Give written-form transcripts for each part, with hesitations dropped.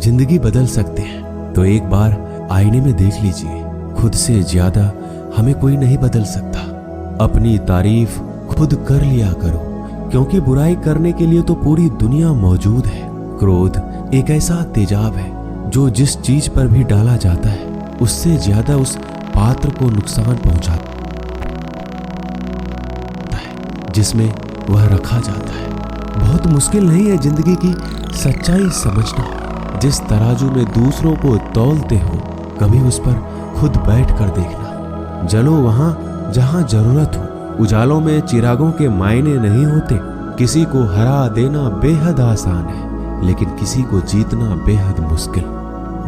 जिंदगी बदल सकते हैं तो एक बार आईने में देख लीजिए। खुद से ज्यादा हमें कोई नहीं बदल सकता। अपनी तारीफ खुद कर लिया करो, क्योंकि बुराई करने के लिए तो पूरी दुनिया मौजूद है। क्रोध एक ऐसा तेजाब है जो जिस चीज पर भी डाला जाता है उससे ज्यादा उस पात्र को नुकसान पहुंचाता है जिसमें वह रखा जाता है। बहुत मुश्किल नहीं है जिंदगी की सच्चाई समझना। जिस तराजू में दूसरों को तौलते हो कभी उस पर खुद बैठ कर देखना। जलो वहां जहां जरूरत हो। उजालों में चिरागों के मायने नहीं होते। किसी को हरा देना बेहद आसान है, लेकिन किसी को जीतना बेहद मुश्किल।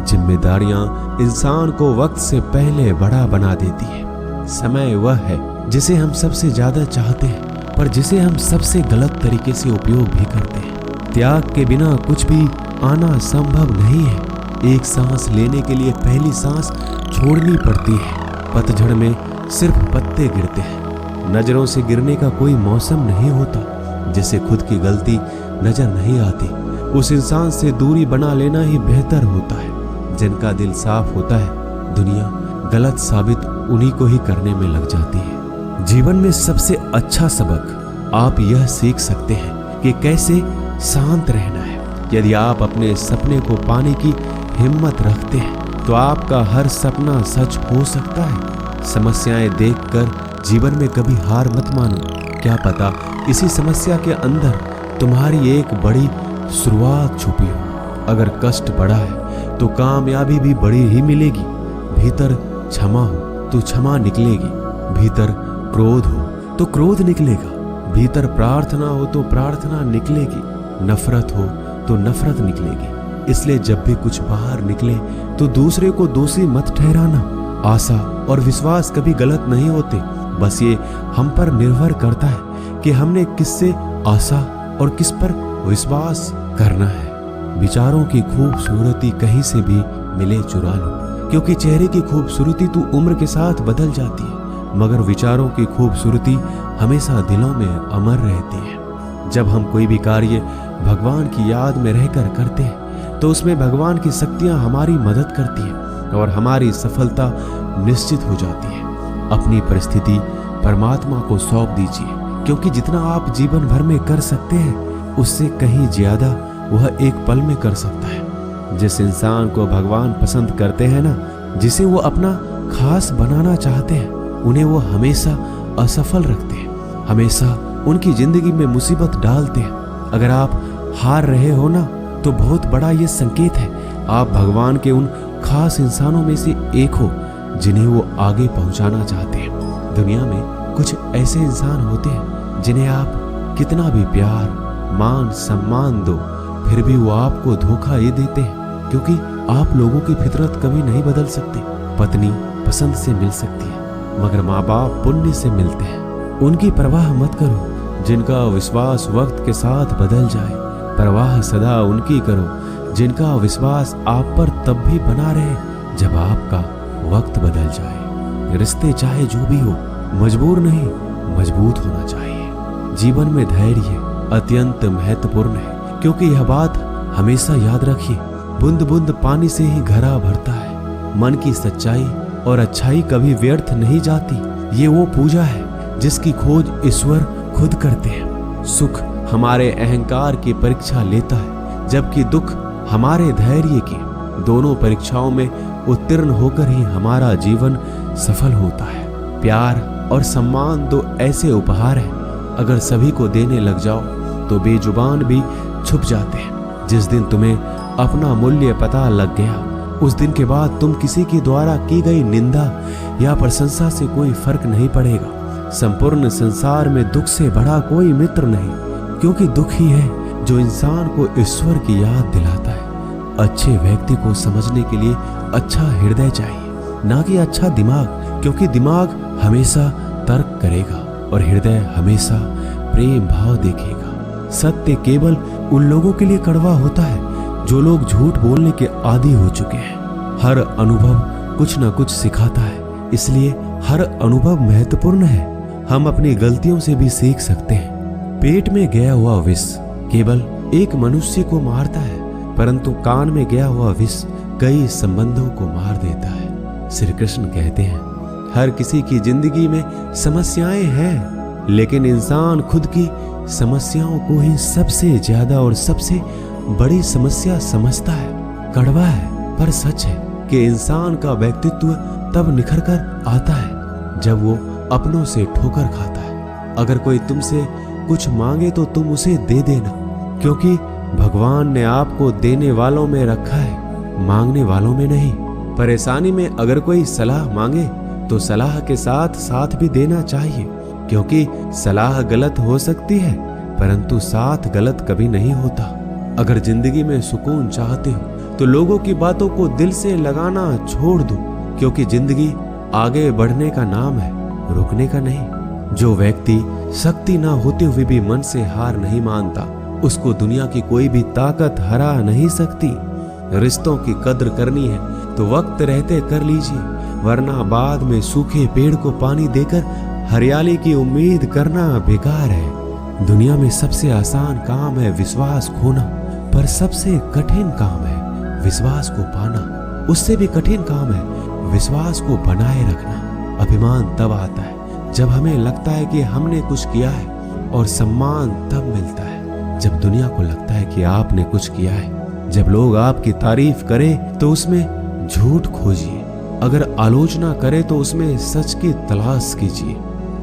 जिम्मेदारियां इंसान को वक्त से पहले बड़ा बना देती है। समय वह है जिसे हम सबसे ज्यादा चाहते हैं, पर जिसे हम सबसे गलत तरीके से उपयोग भी करते हैं। त्याग के बिना कुछ भी आना संभव नहीं है। एक सांस लेने के लिए पहली सांस छोड़नी पड़ती है। पतझड़ में सिर्फ पत्ते गिरते हैं। नजरों से गिरने का कोई मौसम नहीं होता। जिसे खुद की गलती नजर नहीं आती उस इंसान से दूरी बना लेना ही बेहतर होता है। जिनका दिल साफ होता है दुनिया गलत साबित उन्हीं को ही करने में लग जाती है। जीवन में सबसे अच्छा सबक आप यह सीख सकते हैं कि कैसे शांत रहना है। यदि आप अपने सपने को पाने की हिम्मत रखते हैं तो आपका हर सपना सच हो सकता है। समस्याएं देखकर जीवन में कभी हार मत मानो। क्या पता इसी समस्या के अंदर तुम्हारी एक बड़ी शुरुआत छुपी हो। अगर कष्ट बड़ा है तो कामयाबी भी बड़ी ही मिलेगी। भीतर क्षमा हो तो क्षमा निकलेगी। भीतर क्रोध हो तो क्रोध निकलेगा। भीतर प्रार्थना हो तो प्रार्थना निकलेगी। नफरत हो तो नफरत निकलेगी। इसलिए जब भी कुछ बाहर निकले तो दूसरे को दोषी मत ठहराना। आशा और विश्वास कभी गलत नहीं होते। बस ये हम पर निर्भर करता है कि हमने किससे आशा और किस पर विश्वास करना है। विचारों की खूबसूरती कहीं से भी मिले चुरा लो, क्योंकि चेहरे की खूबसूरती तो उम्र के साथ बदल जाती है, मगर विचारों की खूबसूरती हमेशा दिलों में अमर रहती है। जब हम कोई भी कार्य भगवान की याद में रहकर करते हैं तो उसमें भगवान की शक्तियां हमारी मदद करती हैं और हमारी सफलता निश्चित हो जाती है। अपनी परिस्थिति परमात्मा को सौंप दीजिए, क्योंकि जितना आप जीवन भर में कर सकते हैं उससे कहीं ज्यादा वह एक पल में कर सकता है। जिस इंसान को भगवान पसंद करते हैं ना, जिसे वो अपना खास बनाना चाहते हैं, उन्हें वो हमेशा असफल रखते हैं, हमेशा उनकी जिंदगी में मुसीबत डालते हैं। अगर आप हार रहे हो ना तो बहुत बड़ा ये संकेत है आप भगवान के उन खास इंसानों में से एक हो जिन्हें वो आगे पहुंचाना चाहते हैं। दुनिया में कुछ ऐसे इंसान होते हैं जिन्हें आप कितना भी प्यार मान सम्मान दो फिर भी वो आपको धोखा ये देते हैं, क्योंकि आप लोगों की फितरत कभी नहीं बदल सकते। पत्नी पसंद से मिल सकती है मगर माँ बाप पुण्य से मिलते हैं। उनकी परवाह मत करो जिनका विश्वास वक्त के साथ बदल जाए। परवाह सदा उनकी करो जिनका विश्वास आप पर तब भी बना रहे जब आपका वक्त बदल जाए। रिश्ते चाहे जो भी हो मजबूर नहीं मजबूत होना चाहिए। जीवन में धैर्य अत्यंत महत्वपूर्ण है, क्योंकि यह बात हमेशा याद रखिए, बूंद बूंद पानी से ही घड़ा भरता है। मन की सच्चाई और अच्छाई कभी व्यर्थ नहीं जाती। ये वो पूजा है जिसकी खोज ईश्वर खुद करते हैं। सुख हमारे अहंकार की परीक्षा लेता है, जबकि दुख हमारे धैर्य की। दोनों परीक्षाओं में उत्तीर्ण होकर ही हमारा जीवन सफल होता है। प्यार और सम्मान दो ऐसे उपहार हैं, अगर सभी को देने लग जाओ तो बेजुबान भी छुप जाते हैं। जिस दिन तुम्हें अपना मूल्य पता लग गया उस दिन के बाद तुम किसी के द्वारा की गई निंदा या प्रशंसा से कोई फर्क नहीं पड़ेगा। संपूर्ण संसार में दुख से बड़ा कोई मित्र नहीं, क्योंकि दुख ही है जो इंसान को ईश्वर की याद दिलाता है। अच्छे व्यक्ति को समझने के लिए अच्छा हृदय चाहिए, ना कि अच्छा दिमाग, क्योंकि दिमाग हमेशा तर्क करेगा और हृदय हमेशा प्रेम भाव देखेगा। सत्य केवल उन लोगों के लिए कड़वा होता है जो लोग झूठ बोलने के आदी हो चुके हैं। हर अनुभव कुछ न कुछ सिखाता है, इसलिए हर अनुभव महत्वपूर्ण है। हम अपनी गलतियों से भी सीख सकते हैं। पेट में गया हुआ विष केवल एक मनुष्य को मारता है, परंतु कान में गया हुआ विष कई संबंधों को मार देता है। श्री कृष्ण कहते हैं, हर किसी की जिंदगी में समस्याएं हैं, लेकिन इंसान खुद की समस्याओं को ही सबसे ज्यादा और सबसे बड़ी समस्या समझता है। कड़वा है पर सच है कि इंसान का व्यक्तित्व तब निखर कर आता है जब वो अपनों से ठोकर खाता है। अगर कोई तुमसे कुछ मांगे तो तुम उसे दे देना, क्योंकि भगवान ने आपको देने वालों में रखा है, मांगने वालों में नहीं। परेशानी में अगर कोई सलाह मांगे तो सलाह के साथ साथ भी देना चाहिए, क्योंकि सलाह गलत हो सकती है परंतु साथ गलत कभी नहीं होता। अगर जिंदगी में सुकून चाहते हो तो लोगों की बातों को दिल से लगाना छोड़ दो, क्योंकि जिंदगी आगे बढ़ने का नाम है, रुकने का नहीं। जो व्यक्ति शक्ति ना होते हुए भी मन से हार नहीं मानता, उसको दुनिया की कोई भी ताकत हरा नहीं सकती। रिश्तों की कद्र करनी है तो वक्त रहते कर लीजिए, वरना बाद में सूखे पेड़ को पानी देकर हरियाली की उम्मीद करना बेकार है। दुनिया में सबसे आसान काम है विश्वास खोना, पर सबसे कठिन काम है विश्वास को पाना। उससे भी कठिन काम है विश्वास को बनाए रखना। अभिमान तब आता है जब हमें लगता है कि हमने कुछ किया है, और सम्मान तब मिलता है जब दुनिया को लगता है कि आपने कुछ किया है। जब लोग आपकी तारीफ करें तो उसमें झूठ खोजिए, अगर आलोचना करे तो उसमें सच की तलाश कीजिए।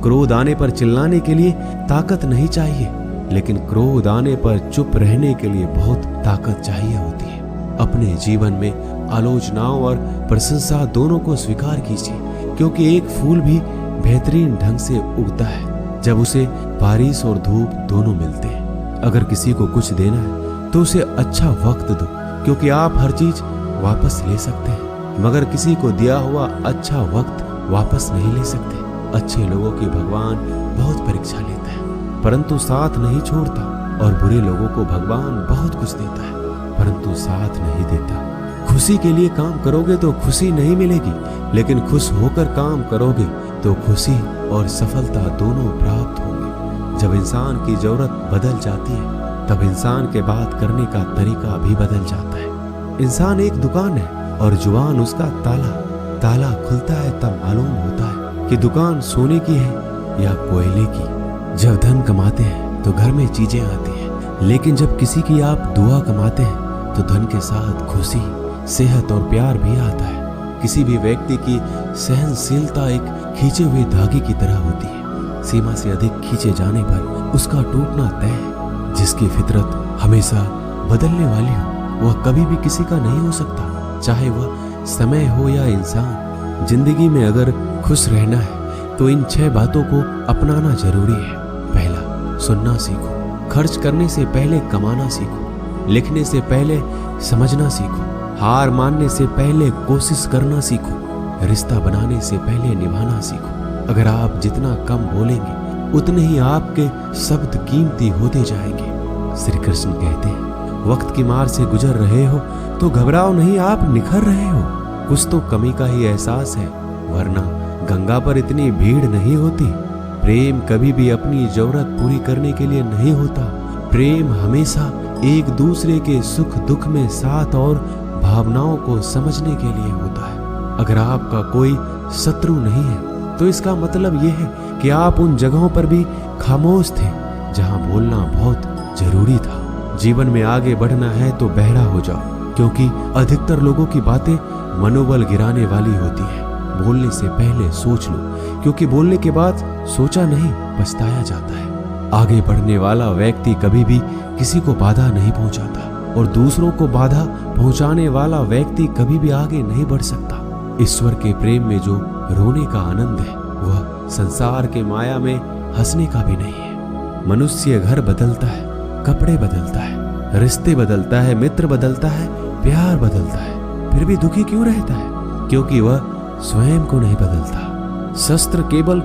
क्रोध आने पर चिल्लाने के लिए ताकत नहीं चाहिए, लेकिन क्रोध आने पर चुप रहने के लिए बहुत ताकत चाहिए होती है। अपने जीवन में आलोचनाओं और प्रशंसा दोनों को स्वीकार कीजिए, क्योंकि एक फूल भी बेहतरीन ढंग से उगता है जब उसे बारिश और धूप दोनों मिलते हैं। अगर किसी को कुछ देना है तो उसे अच्छा वक्त दो, क्योंकि आप हर चीज वापस ले सकते हैं, मगर किसी को दिया हुआ अच्छा वक्त वापस नहीं ले सकते। अच्छे लोगों की भगवान बहुत परीक्षा लेता है परंतु साथ नहीं छोड़ता, और बुरे लोगों को भगवान बहुत कुछ देता है परंतु साथ नहीं देता। खुशी के लिए काम करोगे तो खुशी नहीं मिलेगी, लेकिन खुश होकर काम करोगे तो खुशी और सफलता दोनों प्राप्त होंगे। जब इंसान की जरूरत बदल जाती है तब इंसान के बात करने का तरीका भी बदल जाता है। इंसान एक दुकान है और जुबान उसका ताला। ताला खुलता है तब मालूम होता है कि दुकान सोने की है या कोयले की। जब धन कमाते हैं तो घर में चीजें आती हैं, लेकिन जब किसी की आप दुआ कमाते हैं तो धन के साथ खुशी, सेहत और प्यार भी आता है। किसी भी व्यक्ति की सहनशीलता एक खींचे हुए धागे की तरह होती है। सीमा से अधिक खींचे जाने पर उसका टूटना तय है। जिसकी फितरत हमेशा बदलने वाली हो वह कभी भी किसी का नहीं हो सकता, चाहे वह समय हो या इंसान। जिंदगी में अगर खुश रहना है तो इन 6 बातों को अपनाना जरूरी है। पहला, सुनना सीखो। खर्च करने से पहले कमाना सीखो। लिखने से पहले समझना सीखो। हार मानने से पहले कोशिश करना सीखो। रिश्ता बनाने से पहले निभाना सीखो। अगर आप जितना कम बोलेंगे उतने ही आपके शब्द कीमती होते जाएंगे। श्री कृष्ण कहते हैं, वक्त की मार से गुजर रहे हो तो घबराओ नहीं, आप निखर रहे हो। कुछ तो कमी का ही एहसास है, वरना गंगा पर इतनी भीड़ नहीं होती। प्रेम कभी भी अपनी जरूरत पूरी करने के लिए नहीं होता। प्रेम हमेशा एक दूसरे के सुख दुख में साथ और भावनाओं को समझने के लिए होता है। अगर आपका कोई शत्रु नहीं है तो इसका मतलब यह है कि आप उन जगहों पर भी खामोश थे जहां बोलना बहुत जरूरी था। जीवन में आगे बढ़ना है तो बहरा हो जाओ, क्योंकि अधिकतर लोगों की बातें मनोबल गिराने वाली होती है। बोलने से पहले सोच लो, क्योंकि बोलने के बाद सोचा नहीं पछताया जाता है। आगे बढ़ने वाला व्यक्ति कभी भी किसी को बाधा नहीं पहुंचाता, और दूसरों को बाधा पहुंचाने वाला व्यक्ति कभी भी आगे नहीं बढ़ सकता। ईश्वर के प्रेम में जो रोने का आनंद है वह संसार के माया में हंसने का भी नहीं है। मनुष्य घर बदलता है, कपड़े बदलता है, रिश्ते बदलता है, मित्र बदलता है, प्यार बदलता है, फिर भी दुखी क्यों रहता है? क्योंकि वह स्वयं को नहीं बदलता। शस्त्र केवल